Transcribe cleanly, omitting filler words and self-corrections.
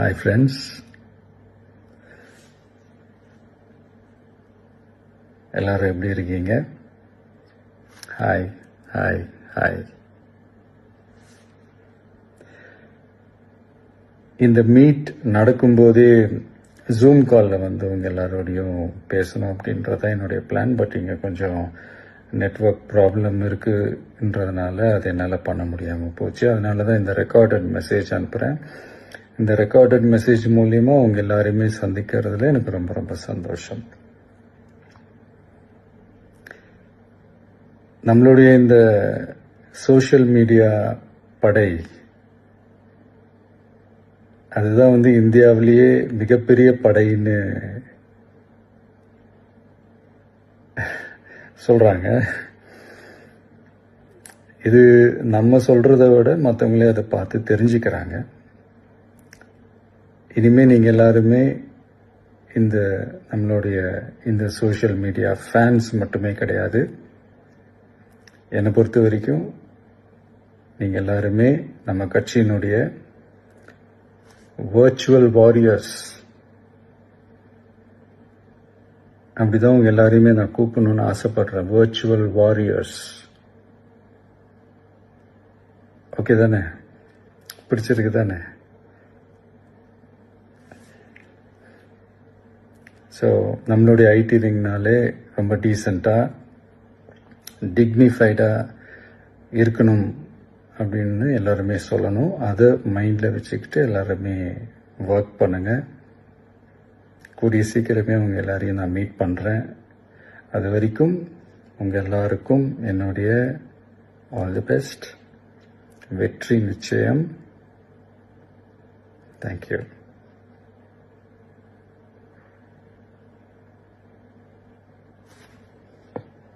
Hi friends, எல்லாரும் எப்படி இருக்கீங்க? Hi hi hi. இந்த மீட் நடக்கும்போதே ஜூம் காலில் வந்து உங்கள் எல்லாரோடையும் பேசணும் அப்படின்றதான் என்னுடைய பிளான். பட் இங்கே கொஞ்சம் நெட்வொர்க் ப்ராப்ளம் இருக்குன்றதுனால அது என்னால் பண்ண முடியாமல் போச்சு. அதனால தான் இந்த ரெக்கார்டட் மெசேஜ் அனுப்புகிறேன். இந்த ரெக்கார்டட் மெசேஜ் மூலிமா உங்கள் எல்லாரையுமே சந்திக்கிறதுல எனக்கு ரொம்ப ரொம்ப சந்தோஷம். நம்மளுடைய இந்த சோஷியல் மீடியா படை, அதுதான் வந்து இந்தியாவிலேயே மிகப்பெரிய படைன்னு சொல்றாங்க. இது நம்ம சொல்றதை விட மற்றவங்களே அதை பார்த்து தெரிஞ்சுக்கிறாங்க. இனிமே நீங்க எல்லாருமே இந்த நம்மளுடைய இந்த சோஷியல் மீடியா ஃபேன்ஸ் மட்டுமே கிடையாது. என்னை பொறுத்த வரைக்கும் நீங்க எல்லாருமே நம்ம கட்சியினுடைய வர்ச்சுவல் வாரியர்ஸ். அப்படிதான் உங்க எல்லாரையுமே நான் கூப்பிடணும்னு ஆசைப்படுறேன். Virtual warriors. ஓகே தானே? பிடிச்சிருக்கு தானே? ஸோ நம்மளுடைய ஐடி ரிங்னாலே ரொம்ப டீசெண்டாக டிக்னிஃபைடாக இருக்கணும் அப்படின்னு எல்லாருமே சொல்லணும். அதை மைண்டில் வச்சுக்கிட்டு எல்லாருமே ஒர்க் பண்ணுங்கள். கூடிய சீக்கிரமே உங்கள் எல்லாரையும் நான் மீட் பண்ணுறேன். அது வரைக்கும் உங்கள் எல்லாருக்கும் என்னுடைய ஆல் தி பெஸ்ட். வெற்றி நிச்சயம். தேங்க்யூ.